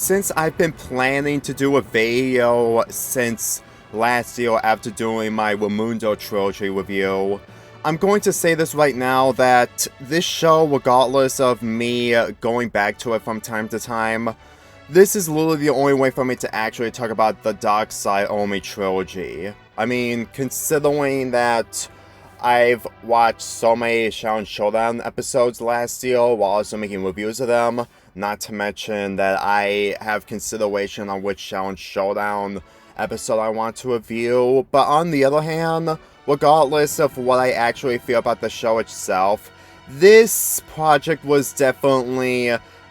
since I've been planning to do a video since last year after doing my Raimundo Trilogy review, I'm going to say this right now that this show, regardless of me going back to it from time to time, this is literally the only way for me to actually talk about the Dark Side Omi trilogy. I mean, considering that I've watched so many Xiaolin Showdown episodes last year while also making reviews of them, not to mention that I have consideration on which Xiaolin Showdown episode I want to review, but on the other hand, regardless of what I actually feel about the show itself, this project was definitely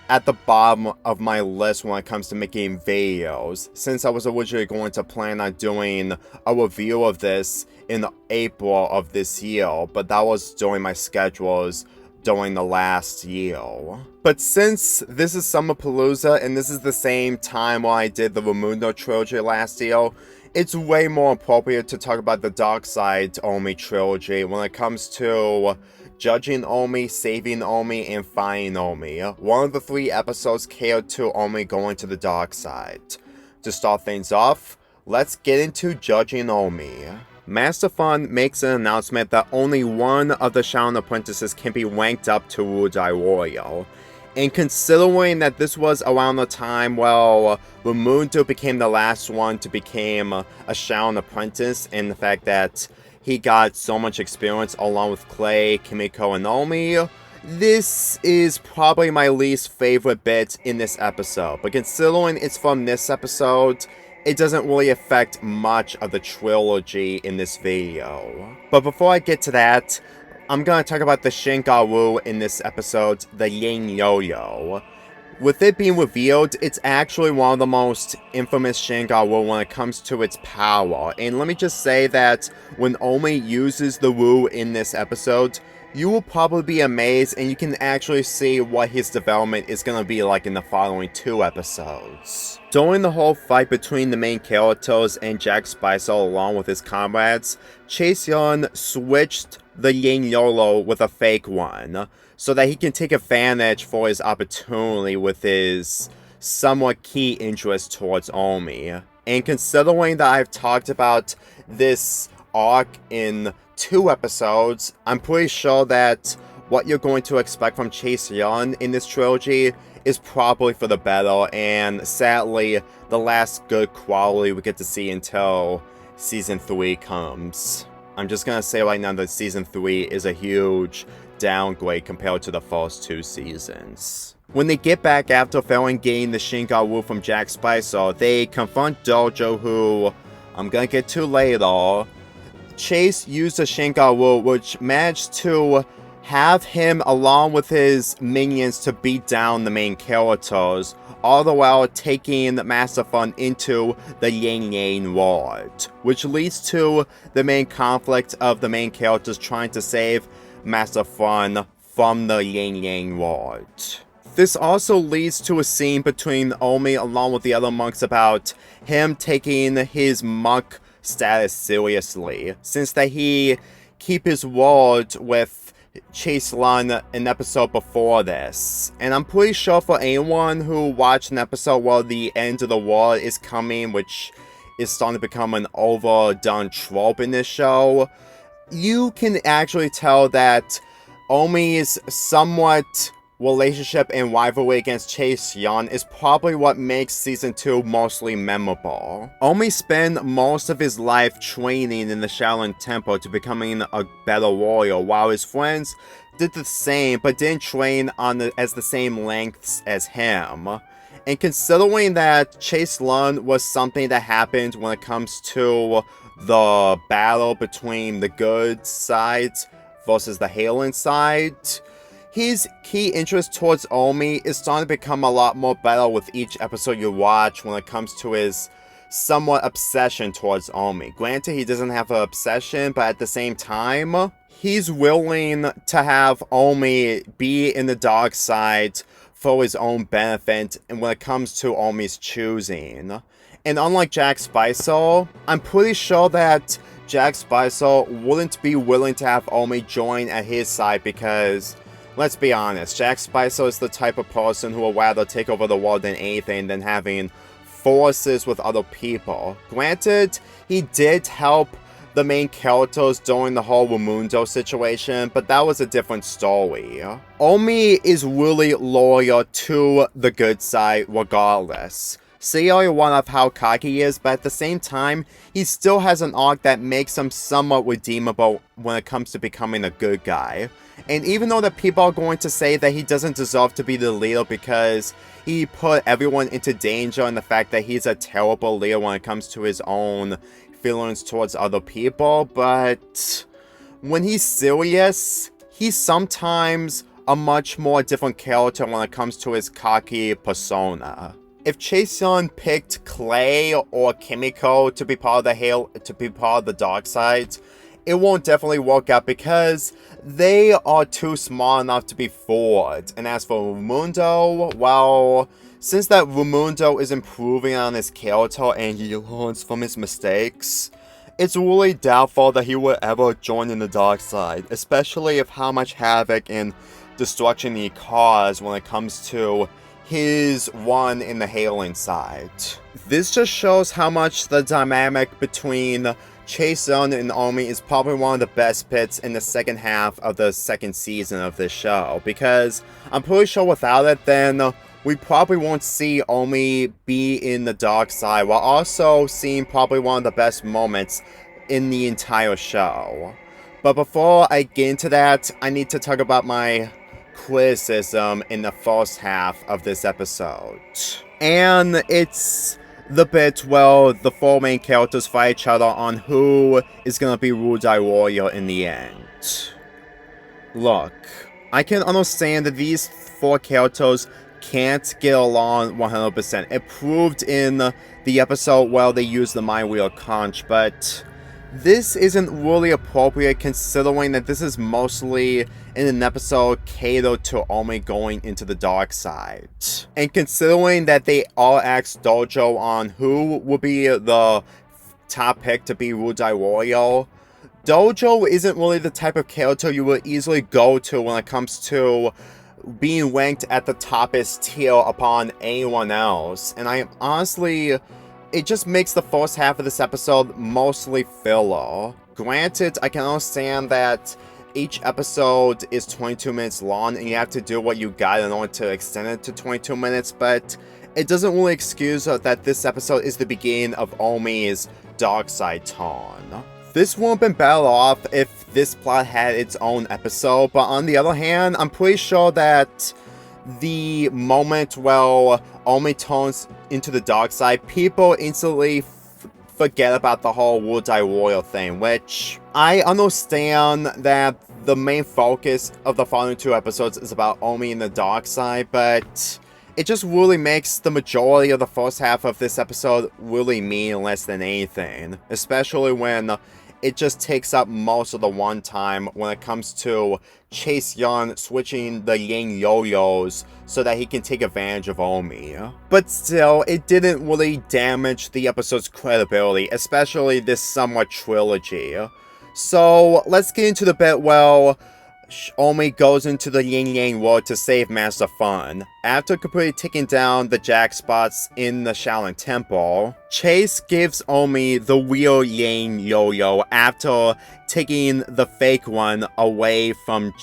at the bottom of my list when it comes to making videos, since I was originally going to plan on doing a review of this in April of this year, but that was during my schedules during the last year. But since this is Summerpalooza and this is the same time when I did the Raimundo trilogy last year, it's way more appropriate to talk about the Dark Side Omi trilogy when it comes to Judging Omi, Saving Omi, and Finding Omi. One of the 3 episodes catered to Omi going to the dark side. To start things off, let's get into Judging Omi. Master Fun makes an announcement that only one of the Xiaolin apprentices can be ranked up to Wudai Royal. And considering that this was around the time where Raimundo became the last one to become a Xiaolin apprentice, and the fact that he got so much experience along with Clay, Kimiko, and Omi, this is probably my least favorite bit in this episode. But considering it's from this episode, it doesn't really affect much of the trilogy in this video. But before I get to that, I'm gonna talk about the Shingaru in this episode, the Yin Yo-Yo. With it being revealed, it's actually one of the most infamous Shingaru when it comes to its power. And let me just say that when Omi uses the Wu in this episode, you will probably be amazed, and you can actually see what his development is going to be like in the following 2 episodes. During the whole fight between the main characters and Jack Spicer along with his comrades, Chaseon switched the Yin Yo-Yo with a fake one, so that he can take advantage for his opportunity with his somewhat key interest towards Omi. And considering that I've talked about this arc in 2 episodes, I'm pretty sure that what you're going to expect from Chaseon in this trilogy is probably for the better, and sadly, the last good quality we get to see until Season 3 comes. I'm just gonna say right now that Season 3 is a huge downgrade compared to the first 2 seasons. When they get back after failing getting the Shingaru from Jack Spicer, they confront Dojo, who I'm gonna get to later. Chase used the Shingaru, which managed to have him along with his minions to beat down the main characters, all the while taking Master Fun into the Yin Yang World, which leads to the main conflict of the main characters trying to save Master Fun from the Yin Yang World. This also leads to a scene between Omi along with the other monks about him taking his monk status seriously, since that he keep his word with Chaseon an episode before this. And I'm pretty sure for anyone who watched an episode where the end of the world is coming, which is starting to become an overdone trope in this show, you can actually tell that Omi's somewhat relationship and rivalry against Chaseon is probably what makes Season 2 mostly memorable. Omi spent most of his life training in the Xiaolin Temple to becoming a better warrior, while his friends did the same but didn't train on as the same lengths as him. And considering that Chaseon was something that happened when it comes to the battle between the good side versus the Xiaolin side, his key interest towards Omi is starting to become a lot more better with each episode you watch when it comes to his somewhat obsession towards Omi. Granted, he doesn't have an obsession, but at the same time, he's willing to have Omi be in the dark side for his own benefit and when it comes to Omi's choosing. And unlike Jack Spicer, I'm pretty sure that Jack Spicer wouldn't be willing to have Omi join at his side because Let's be honest, Jack Spicer is the type of person who would rather take over the world than anything than having forces with other people. Granted, he did help the main characters during the whole Raimundo situation, but that was a different story. Omi is really loyal to the good side regardless. See one of how cocky he is, but at the same time, he still has an arc that makes him somewhat redeemable when it comes to becoming a good guy. And even though the people are going to say that he doesn't deserve to be the leader because he put everyone into danger and the fact that he's a terrible leader when it comes to his own feelings towards other people, but when he's serious, he's sometimes a much more different character when it comes to his cocky persona. If Chaseon picked Clay or Kimiko to be part of the dark side, it won't definitely work out because they are too small enough to be fooled. And as for Raimundo, well, since that Raimundo is improving on his character and he learns from his mistakes, it's really doubtful that he will ever join in the dark side, especially if how much havoc and destruction he caused when it comes to his one in the hailing side. This just shows how much the dynamic between Chaseon and Omi is probably one of the best bits in the second half of the second season of this show, because I'm pretty sure without it, then we probably won't see Omi be in the dark side, while also seeing probably one of the best moments in the entire show. But before I get into that, I need to talk about my criticism in the first half of this episode. And it's the bit where the four main characters fight each other on who is gonna be Rudai Warrior in the end. Look, I can understand that these four characters can't get along 100%. It proved in the episode where they used the Mind Wheel Conch, but this isn't really appropriate considering that this is mostly in an episode catered to Omi going into the dark side. And considering that they all asked Dojo on who would be the top pick to be Rudai Warrior, Dojo isn't really the type of character you would easily go to when it comes to being ranked at the toppest tier upon anyone else. And I honestly, it just makes the first half of this episode mostly filler. Granted, I can understand that each episode is 22 minutes long and you have to do what you got in order to extend it to 22 minutes, but it doesn't really excuse that this episode is the beginning of Omi's dark side turn. This would have been better off if this plot had its own episode, but on the other hand, I'm pretty sure that the moment where Omi turns into the dark side, people instantly forget about the whole Rudai Warrior thing, which I understand that the main focus of the following two episodes is about Omi in the dark side, but it just really makes the majority of the first half of this episode really meaningless than anything, especially when it just takes up most of the one time when it comes to Chaseon switching the Yang Yo-Yos so that he can take advantage of Omi. But still, it didn't really damage the episode's credibility, especially this somewhat trilogy. So, let's get into the bit where Omi goes into the Yin Yang world to save Master Fun. After completely taking down the Jack spots in the Xiaolin Temple, Chase gives Omi the real Yang Yo-Yo after taking the fake one away from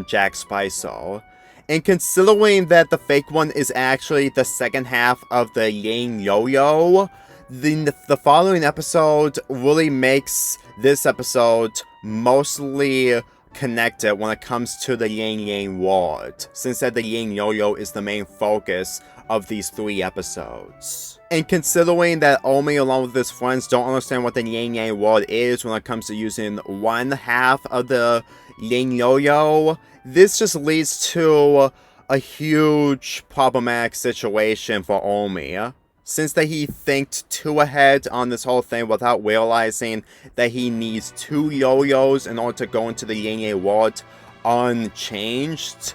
Jack Spicer. And considering that the fake one is actually the second half of the Yang Yo-Yo, the following episode really makes this episode mostly connected when it comes to the Yang Yang world, since that the Yang Yo-Yo is the main focus of these three episodes. And considering that Omi along with his friends don't understand what the Yang Yang world is when it comes to using one half of the Yang Yo-Yo, this just leads to a huge problematic situation for Omi, since that he thinked too ahead on this whole thing without realizing that he needs two yo-yos in order to go into the Yang Yang world unchanged.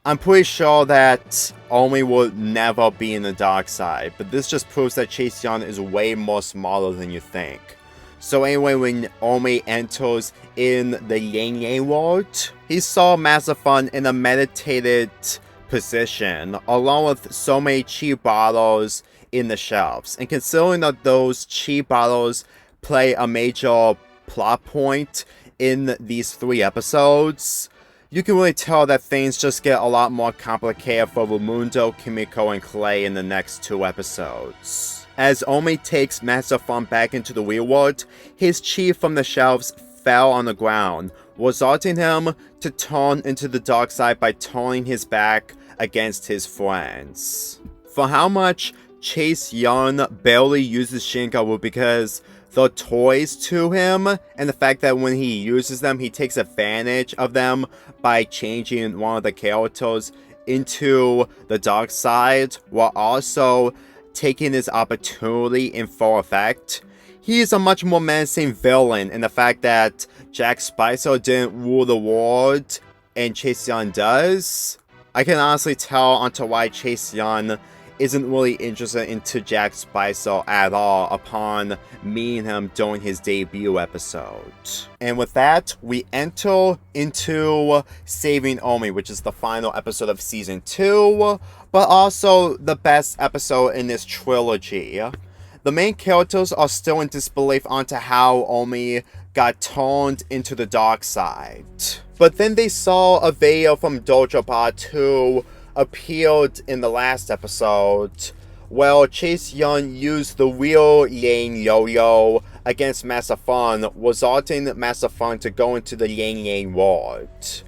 I'm pretty sure that Omi will never be in the dark side, but this just proves that Chaseon is way more smarter than you think. So anyway, when Omi enters in the Yang Yang world, he saw Master Fun in a meditated position, along with so many chi bottles in the shelves. And considering that those chi bottles play a major plot point in these 3 episodes, you can really tell that things just get a lot more complicated for Raimundo, Kimiko, and Clay in the next 2 episodes. As Omi takes Master Fun back into the real world, his chi from the shelves fell on the ground, resulting him to turn into the dark side by turning his back against his friends. For how much Chase Young barely uses Shinkawa because they're toys to him, and the fact that when he uses them, he takes advantage of them by changing one of the characters into the dark side, while also taking this opportunity in full effect. He is a much more menacing villain in the fact that Jack Spicer didn't rule the world, and Chase Young does. I can honestly tell onto why Chase Young isn't really interested into Jack Spicer at all upon meeting him during his debut episode. And with that, we enter into Saving Omi, which is the final episode of Season 2, but also the best episode in this trilogy. The main characters are still in disbelief onto how Omi got turned into the dark side. But then they saw a video from Dojo Bot who appeared in the last episode, where Chase Young used the real Yang Yo-Yo against Master Fun, resulting Master Fun to go into the Yang Yang world.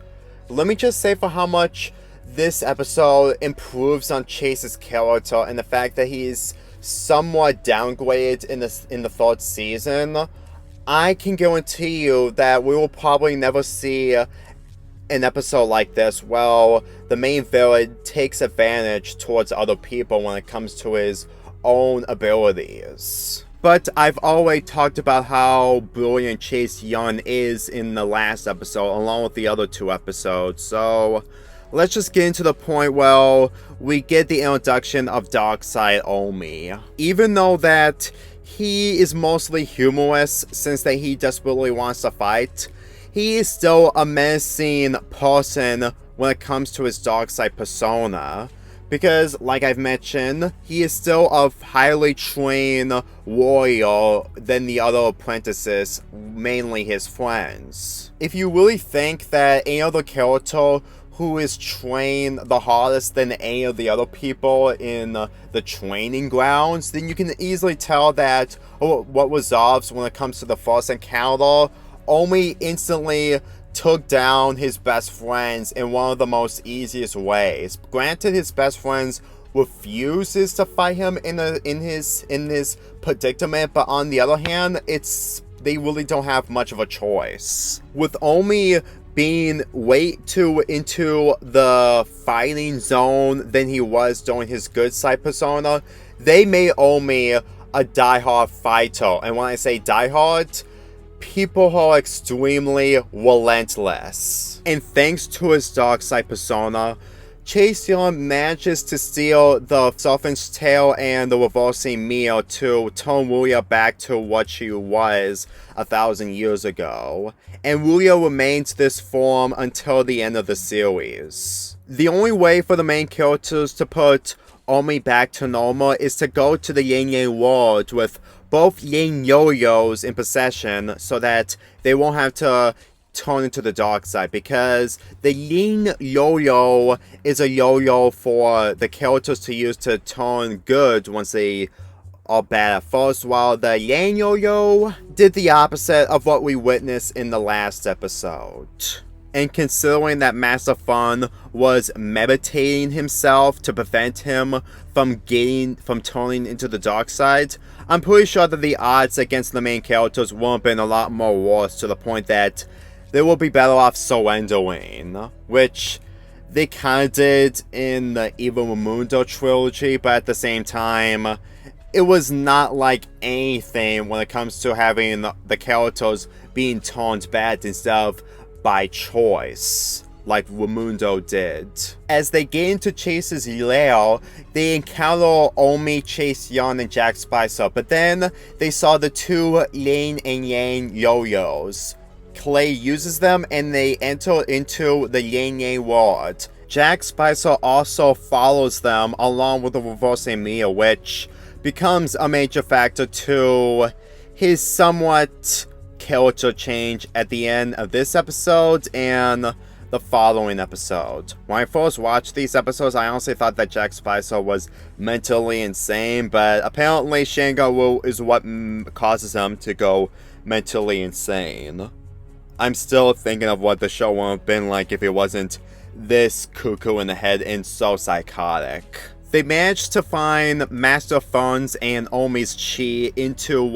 Let me just say for how much this episode improves on Chase's character and the fact that he's somewhat downgraded in the 3rd season, I can guarantee you that we will probably never see an episode like this where the main villain takes advantage towards other people when it comes to his own abilities. But I've already talked about how brilliant Chase Young is in the last episode along with the other 2 episodes, so let's just get into the point where we get the introduction of Darkside Omi. Even though that he is mostly humorless since that he desperately wants to fight, he is still a menacing person when it comes to his dark side persona, because, like I've mentioned, he is still a highly trained warrior than the other apprentices, mainly his friends. If you really think that any other character who is trained the hardest than any of the other people in the training grounds, then you can easily tell that what resolves when it comes to the first encounter. Omi instantly took down his best friends in one of the most easiest ways. Granted, his best friends refuses to fight him in his predicament, but on the other hand, they really don't have much of a choice. With Omi being way too into the fighting zone than he was during his good side persona, they made Omi a diehard fighter. And when I say diehard, people who are extremely relentless. And thanks to his dark side persona, Chase Young manages to steal the Serpent's Tail and the Reversing Meal to turn Ruya back to what she was 1,000 years ago. And Ruya remains this form until the end of the series. The only way for the main characters to put Omi back to normal is to go to the Yang Yang world with both Yang Yo-Yos in possession so that they won't have to turn into the dark side, because the Yin Yo-Yo is a yo-yo for the characters to use to turn good once they are bad at first, while the Yang Yo-Yo did the opposite of what we witnessed in the last episode. And considering that Master Fun was meditating himself to prevent him from turning into the dark side, I'm pretty sure that the odds against the main characters would have been a lot more worse, to the point that they will be better off surrendering, which they kind of did in the Evil Raimundo trilogy, but at the same time, it was not like anything when it comes to having the characters being turned bad instead of by choice. like Raimundo did. As they get into Chase's lair, they encounter Omi, Chase Young, and Jack Spicer, but then they saw the two yin and yang yo-yos. Clay uses them and they enter into the yin yang world. Jack Spicer also follows them along with the reverse Mia, which becomes a major factor to his somewhat character change at the end of this episode and the following episode. When I first watched these episodes, I honestly thought that Jack Spicer was mentally insane, but apparently Shang-Wu is what causes him to go mentally insane. I'm still thinking of what the show would have been like if it wasn't this cuckoo in the head and so psychotic. They managed to find Master Fun's and Omi's chi into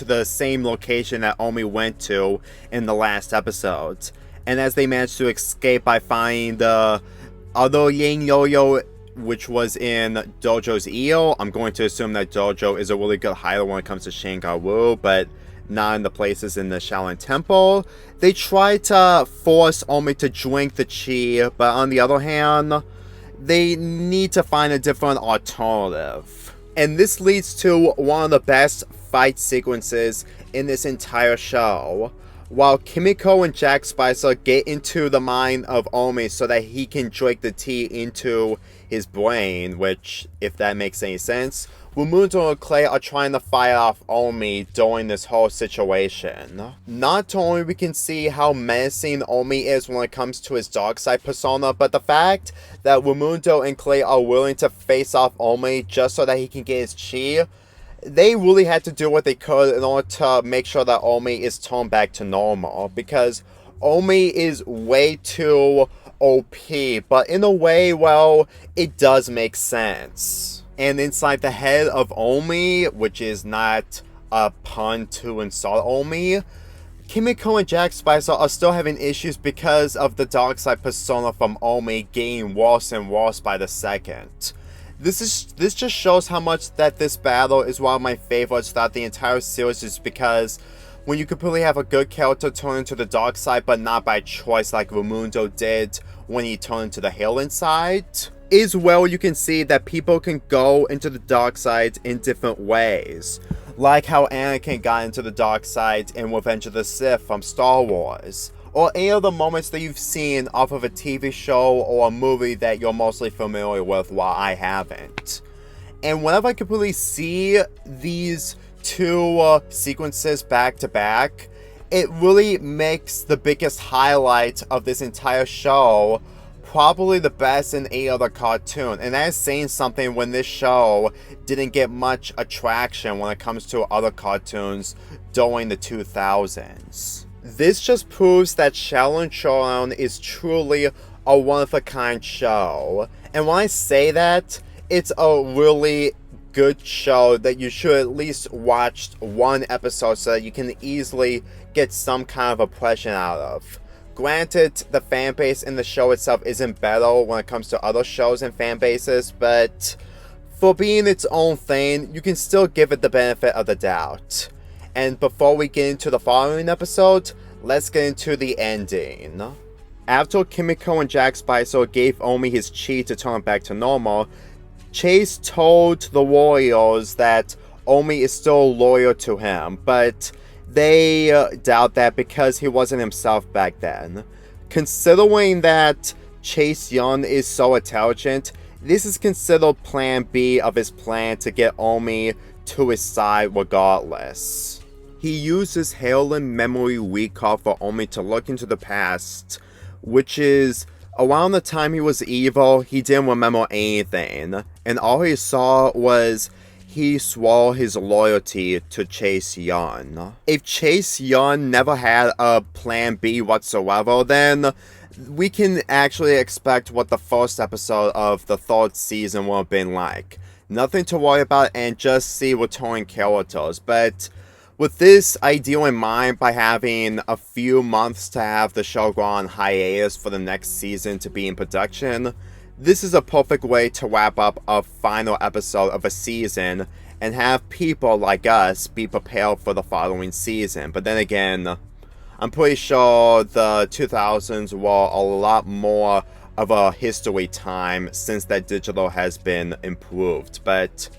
the same location that Omi went to in the last episode. And as they managed to escape by finding the other Yin Yo-Yo, which was in Dojo's ear, I'm going to assume that Dojo is a really good hider when it comes to Shang-Wu, but not in the places in the Xiaolin Temple. They tried to force Omi to drink the chi, but on the other hand, they need to find a different alternative. And this leads to one of the best fight sequences in this entire show. While Kimiko and Jack Spicer get into the mind of Omi so that he can drink the tea into his brain, which, if that makes any sense, Raimundo and Clay are trying to fight off Omi during this whole situation. Not only we can see how menacing Omi is when it comes to his dark side persona, but the fact that Raimundo and Clay are willing to face off Omi just so that he can get his chi, they really had to do what they could in order to make sure that Omi is turned back to normal, because Omi is way too OP, but in a way, well, it does make sense. And inside the head of Omi, which is not a pun to insult Omi, Kimiko and Jack Spicer are still having issues because of the dark side persona from Omi getting worse and worse by the second. This just shows how much that this battle is one of my favorites throughout the entire series, is because when you completely have a good character turn into the dark side, but not by choice like Raimundo did when he turned into the Halen side, is where you can see that people can go into the dark side in different ways. Like how Anakin got into the dark side in Revenge of the Sith from Star Wars, or any of the moments that you've seen off of a TV show or a movie that you're mostly familiar with while I haven't. And whenever I completely see these two sequences back to back, it really makes the biggest highlight of this entire show probably the best in any other cartoon. And that is saying something when this show didn't get much attraction when it comes to other cartoons during the 2000s. This just proves that Xiaolin Showdown is truly a one-of-a-kind show. And when I say that, it's a really good show that you should at least watch one episode so that you can easily get some kind of impression out of. Granted, the fan base in the show itself isn't better when it comes to other shows and fan bases, but for being its own thing, you can still give it the benefit of the doubt. And before we get into the following episode, let's get into the ending. After Kimiko and Jack Spicer gave Omi his chi to turn back to normal, Chase told the warriors that Omi is still loyal to him, but they doubt that because he wasn't himself back then. Considering that Chase Young is so intelligent, this is considered plan B of his plan to get Omi to his side regardless. He used his Halen memory recall for Omi to look into the past, which is around the time he was evil. He didn't remember anything, and all he saw was he swore his loyalty to Chase Young. If Chase Young never had a plan B whatsoever, then we can actually expect what the first episode of the third season will have been like. Nothing to worry about and just see returning characters. But with this idea in mind, by having a few months to have the show go on hiatus for the next season to be in production, this is a perfect way to wrap up a final episode of a season and have people like us be prepared for the following season. But then again, I'm pretty sure the 2000s were a lot more of a history time since that digital has been improved, but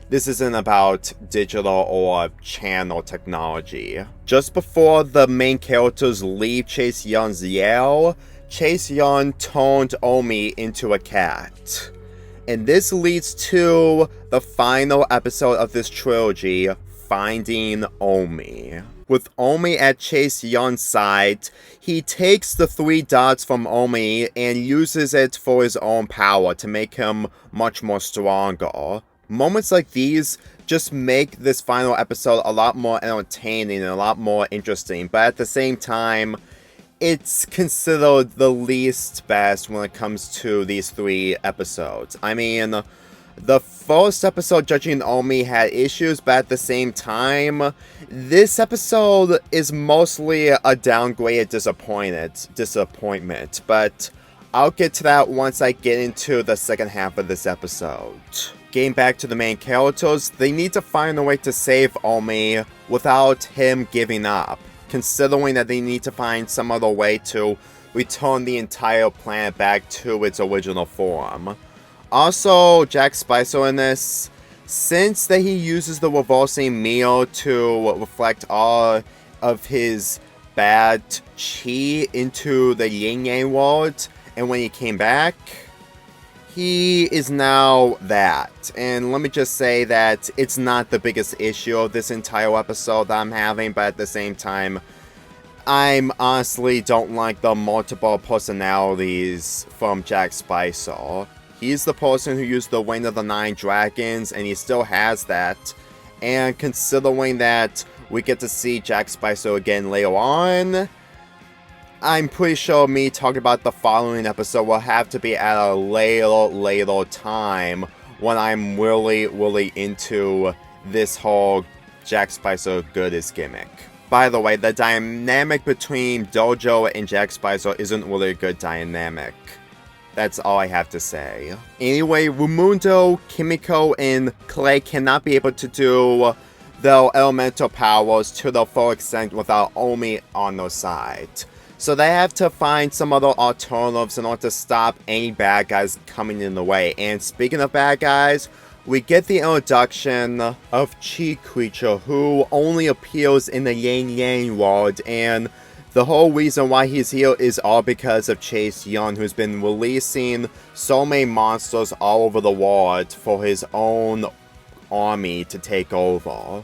this isn't about digital or channel technology. Just before the main characters leave Chase Yun's Yale, Chase Yun turned Omi into a cat. And this leads to the final episode of this trilogy, Finding Omi. With Omi at Chase Yun's side, he takes the 3 dots from Omi and uses it for his own power to make him much more stronger. Moments like these just make this final episode a lot more entertaining and a lot more interesting, but at the same time, it's considered the least best when it comes to these 3 episodes. I mean, the first episode, Judging Omi, had issues, but at the same time, this episode is mostly a downgraded disappointment, but I'll get to that once I get into the second half of this episode. Getting back to the main characters, they need to find a way to save Omi without him giving up, considering that they need to find some other way to return the entire planet back to its original form. Also, Jack Spicer in this, since that he uses the reversing mirror to reflect all of his bad chi into the yin yang world, and when he came back, he is now that. And let me just say that it's not the biggest issue of this entire episode that I'm having, but at the same time, I honestly don't like the multiple personalities from Jack Spicer. He's the person who used the Wing of the 9 Dragons, and he still has that. And considering that we get to see Jack Spicer again later on, I'm pretty sure me talking about the following episode will have to be at a later time when I'm really into this whole Jack Spicer Goodness gimmick. By the way, the dynamic between Dojo and Jack Spicer isn't really a good dynamic. That's all I have to say. Anyway, Raimundo, Kimiko, and Clay cannot be able to do their elemental powers to the full extent without Omi on their side. So they have to find some other alternatives in order to stop any bad guys coming in the way. And speaking of bad guys, we get the introduction of Chi Creature, who only appears in the Yin Yang world, and the whole reason why he's here is all because of Chase Yun, who's been releasing so many monsters all over the world for his own army to take over.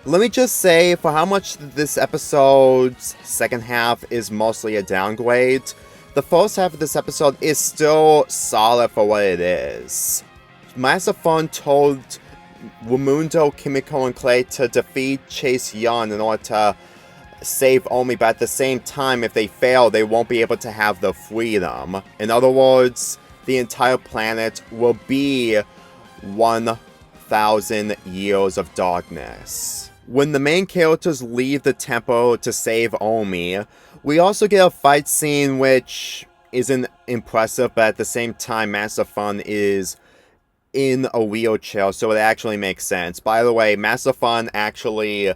Let me just say, for how much this episode's second half is mostly a downgrade, the first half of this episode is still solid for what it is. Master Fun told Raimundo, Kimiko, and Clay to defeat Chase Yun in order to save Omi, but at the same time, if they fail, they won't be able to have the freedom. In other words, the entire planet will be 1,000 years of darkness. When the main characters leave the temple to save Omi, we also get a fight scene which isn't impressive, but at the same time, Master Fun is in a wheelchair, so it actually makes sense. By the way, Master Fun actually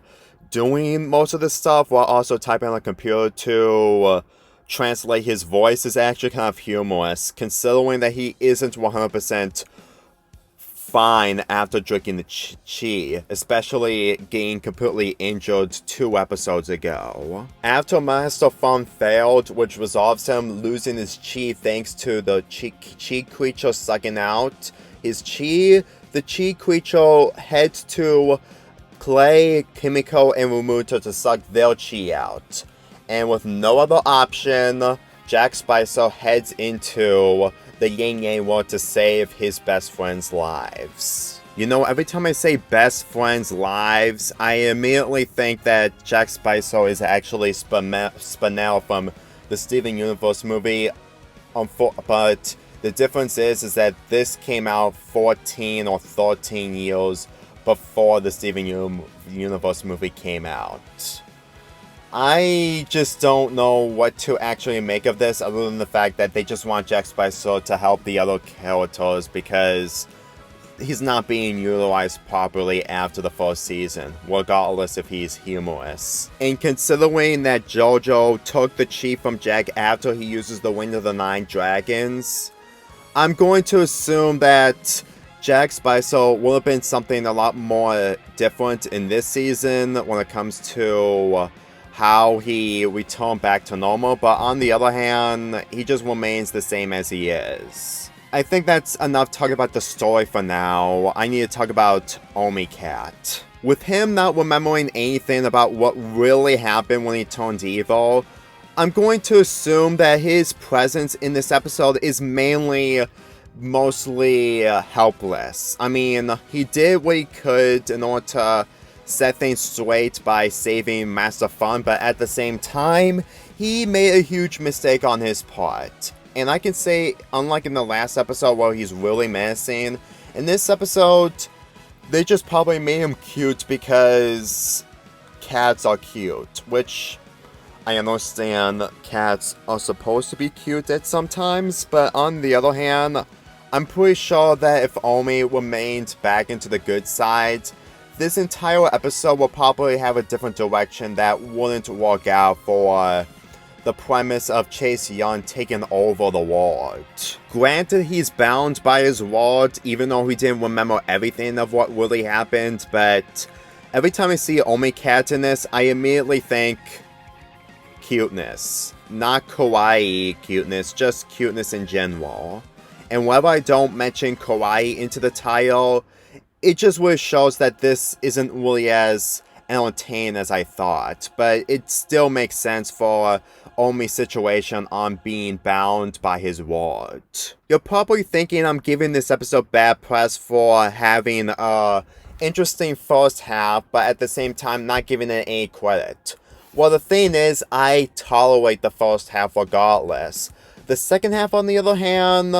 doing most of this stuff while also typing on a computer to translate his voice is actually kind of humorous, considering that he isn't 100% fine after drinking the chi, especially getting completely injured 2 episodes ago. After Master Fun failed, which resolves him losing his chi thanks to the chi creature sucking out his chi, the chi creature heads to Clay, Kimiko, and Raimundo to suck their chi out. And with no other option, Jack Spicer heads into the Yin Yang world to save his best friends' lives. You know, every time I say best friends' lives, I immediately think that Jack Spicer is actually Spinel from the Steven Universe movie, but the difference is that this came out 14 or 13 years before the Steven Universe movie came out. I just don't know what to actually make of this, other than the fact that they just want Jack Spicer to help the other characters, because he's not being utilized properly after the first season, regardless if he's humorous. And considering that JoJo took the chi from Jack after he uses the Wind of the Nine Dragons, I'm going to assume that Jack Spicer would have been something a lot more different in this season when it comes to how he returned back to normal, but on the other hand, he just remains the same as he is. I think that's enough talking about the story for now. I need to talk about Omi Cat. With him not remembering anything about what really happened when he turned evil, I'm going to assume that his presence in this episode is mostly helpless. I mean, he did what he could in order to set things straight by saving Master Fun, but at the same time, he made a huge mistake on his part. And I can say, unlike in the last episode where he's really menacing, in this episode, they just probably made him cute because cats are cute, which I understand cats are supposed to be cute at some times, but on the other hand, I'm pretty sure that if Omi remained back into the good side, this entire episode will probably have a different direction that wouldn't work out for the premise of Xiaolin taking over the world. Granted, he's bound by his word, even though he didn't remember everything of what really happened, but every time I see Omi Cat in this, I immediately think cuteness. Not kawaii cuteness, just cuteness in general. And whenever I don't mention kawaii into the title, it just really shows that this isn't really as entertaining as I thought, but it still makes sense for Omi's situation on being bound by his word. You're probably thinking I'm giving this episode bad press for having a interesting first half, but at the same time not giving it any credit. Well, the thing is, I tolerate the first half regardless. The second half, on the other hand,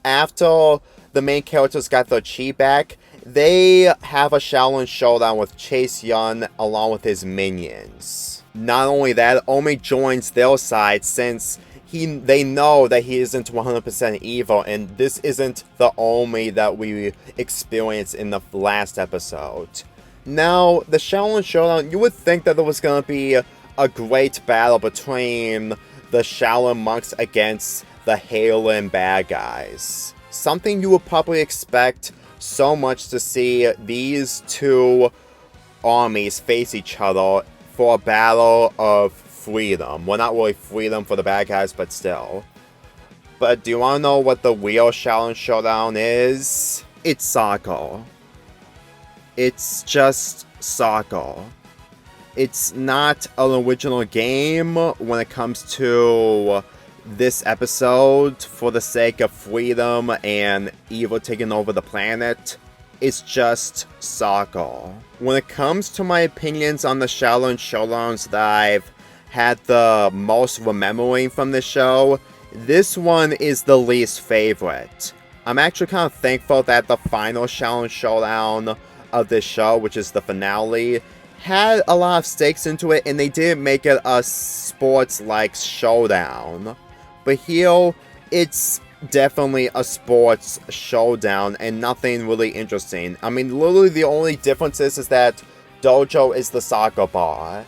after the main characters got their chi back, they have a Xiaolin Showdown with Xiaolin along with his minions. Not only that, Omi joins their side since they know that he isn't 100% evil, and this isn't the Omi that we experienced in the last episode. Now, the Xiaolin Showdown, you would think that there was going to be a great battle between the Shaolin monks against the Heilin bad guys. Something you would probably expect so much to see these two armies face each other for a battle of freedom. Well, not really freedom for the bad guys, but still. But do you want to know what the real Xiaolin Showdown is? It's soccer. It's just soccer. It's not an original game when it comes to this episode for the sake of freedom and evil taking over the planet. It's just soccer. When it comes to my opinions on the Xiaolin Showdowns that I've had the most remembering from the show, this one is the least favorite. I'm actually kind of thankful that the final Xiaolin Showdown of this show, which is the finale, had a lot of stakes into it, and they didn't make it a sports-like showdown. But here, it's definitely a sports showdown and nothing really interesting. I mean, literally the only difference is that Dojo is the soccer bar.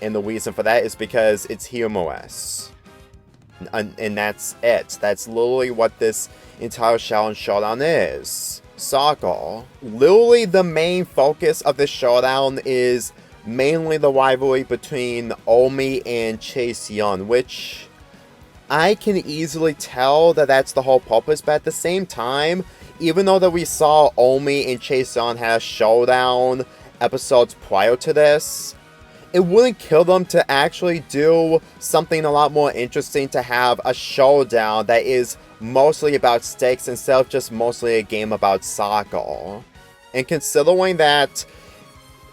And the reason for that is because it's humorous. And that's it. That's literally what this entire Xiaolin Showdown is. Soccer. Literally the main focus of this showdown is mainly the rivalry between Omi and Xiaolin, which I can easily tell that that's the whole purpose, but at the same time, even though that we saw Omi and Xiaolin have a showdown episodes prior to this, it wouldn't kill them to actually do something a lot more interesting, to have a showdown that is mostly about stakes instead of just mostly a game about soccer. And considering that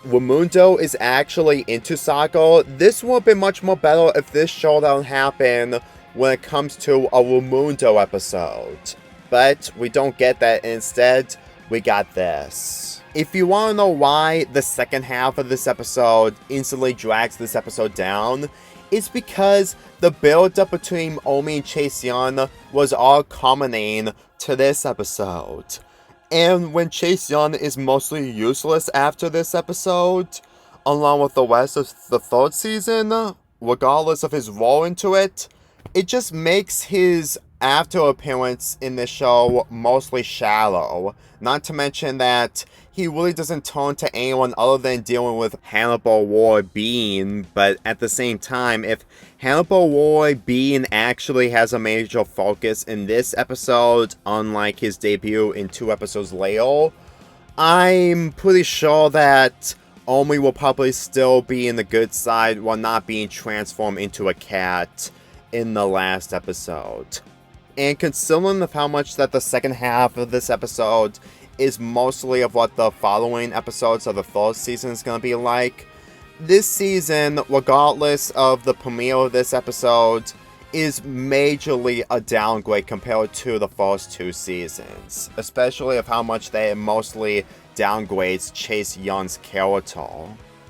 Raimundo is actually into soccer, this would have been much more better if this showdown happened when it comes to a Raimundo episode. But we don't get that. Instead, we got this. If you want to know why the second half of this episode instantly drags this episode down, it's because the build-up between Omi and Xiaolin was all culminating to this episode. And when Chase Young is mostly useless after this episode, along with the rest of the third season, regardless of his role into it, it just makes his after appearance in the show mostly shallow. Not to mention that he really doesn't turn to anyone other than dealing with Hannibal Ward Bean, but at the same time, if Hannibal Ward Bean actually has a major focus in this episode, unlike his debut in 2 episodes later, I'm pretty sure that Omi will probably still be in the good side while not being transformed into a cat in the last episode. And considering of how much that the second half of this episode is mostly of what the following episodes of the third season is going to be like, this season, regardless of the premiere of this episode, is majorly a downgrade compared to the first 2 seasons, especially of how much they mostly downgrades Chase Young's character.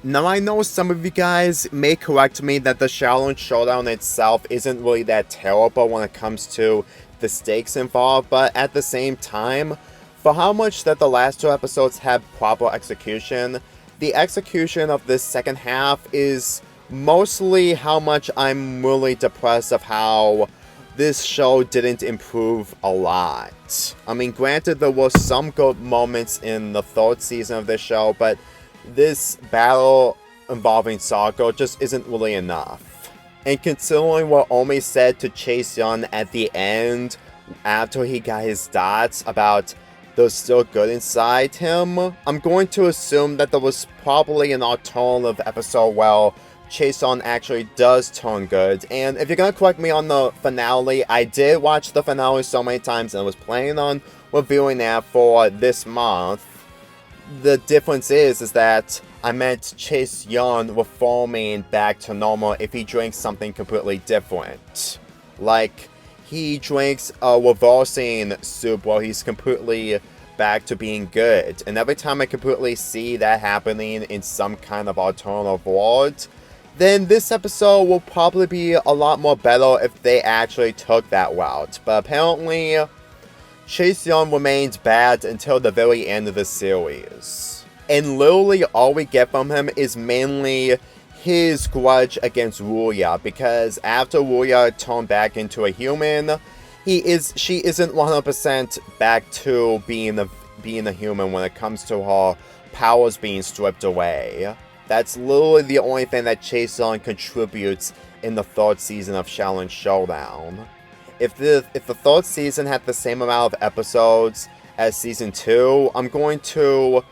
Now, I know some of you guys may correct me that the Xiaolin Showdown itself isn't really that terrible when it comes to the stakes involved, but at the same time, for how much that the last 2 episodes had proper execution, the execution of this second half is mostly how much I'm really depressed of how this show didn't improve a lot. I mean, granted, there were some good moments in the third season of this show, but this battle involving Sako just isn't really enough. And considering what Omi said to Chase Young at the end, after he got his dots about there's still good inside him, I'm going to assume that there was probably an alternative episode where Chase Young actually does turn good. And if you're gonna correct me on the finale, I did watch the finale so many times and I was planning on reviewing that for this month. The difference is that I meant Chase Young reforming back to normal if he drinks something completely different. Like, he drinks a reversing soup where he's completely back to being good. And every time I completely see that happening in some kind of alternative world, then this episode will probably be a lot more better if they actually took that route. But apparently, Chase Young remains bad until the very end of the series. And literally all we get from him is mainly his grudge against Ruya, because after Ruya turned back into a human, she isn't 100% back to being a human when it comes to her powers being stripped away. That's literally the only thing that Chase Young contributes in the third season of Xiaolin Showdown. If the third season had the same amount of episodes as season 2, I'm going to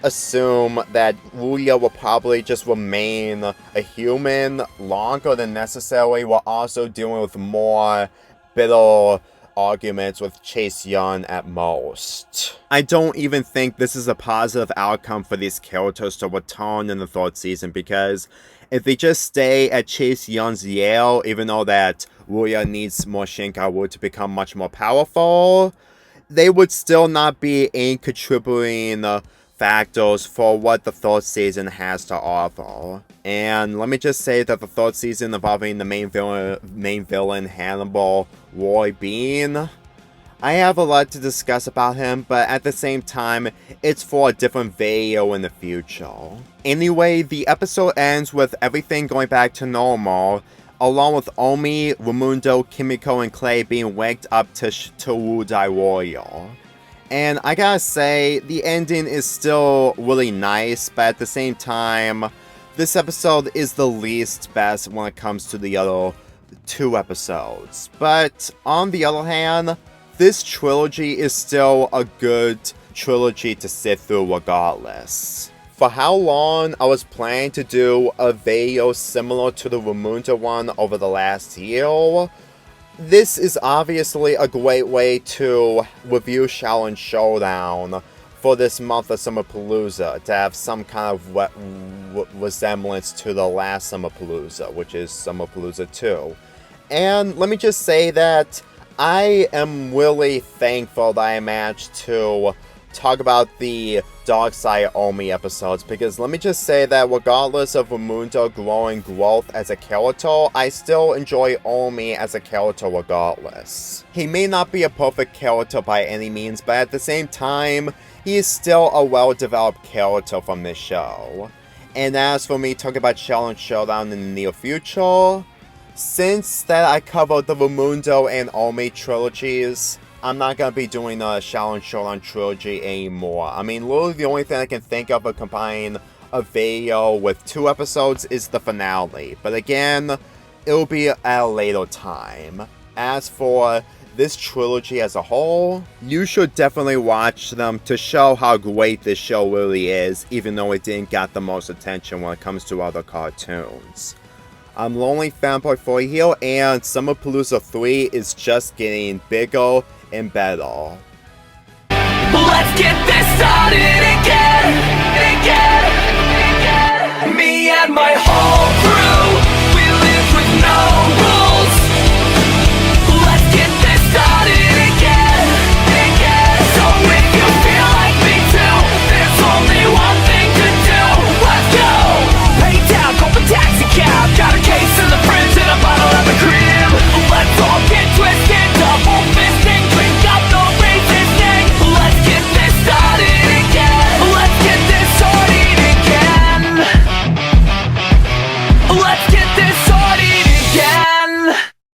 assume that Ruya will probably just remain a human longer than necessary, while also dealing with more bitter arguments with Chase Young at most. I don't even think this is a positive outcome for these characters to return in the third season, because if they just stay at Chase Young's Yale, even though that Ruya needs more Shinkaru to become much more powerful, they would still not be any contributing factors for what the third season has to offer. And let me just say that the third season involving the main villain Hannibal Ward Bean, I have a lot to discuss about him, but at the same time, it's for a different video in the future. Anyway, the episode ends with everything going back to normal, along with Omi, Raimundo, Kimiko, and Clay being waked up to Wudai Warrior. And I gotta say, the ending is still really nice, but at the same time, this episode is the least best when it comes to the other 2 episodes. But on the other hand, this trilogy is still a good trilogy to sit through regardless. For how long I was planning to do a video similar to the Raimundo one over the last year, this is obviously a great way to review Xiaolin Showdown for this month of Summerpalooza, to have some kind of resemblance to the last Summerpalooza, which is Summerpalooza 2. And let me just say that I am really thankful that I managed to talk about the Dark Side Omi episodes, because let me just say that regardless of Raimundo growing growth as a character, I still enjoy Omi as a character regardless. He may not be a perfect character by any means, but at the same time, he is still a well-developed character from this show. And as for me talking about Xiaolin Showdown in the near future, since that I covered the Raimundo and Omi trilogies, I'm not going to be doing a Xiaolin Showdown trilogy anymore. I mean, literally the only thing I can think of combining a video with 2 episodes is the finale. But again, it'll be at a later time. As for this trilogy as a whole, you should definitely watch them to show how great this show really is, even though it didn't get the most attention when it comes to other cartoons. I'm Lonely Fanboy 4 here, and Summer Palooza 3 is just getting bigger and better. Let's get this started again. Me and my whole crew, we live with no rules. Let's get this started again. So if you feel like me too, there's only one thing to do. Let's go. Pay down, call the taxi cab. Got a case in the fridge and a bottle of the crib. Let's all get twisted, double fisting, drink up no resisting. Let's get this started again. Let's get this started again. Let's get this started again.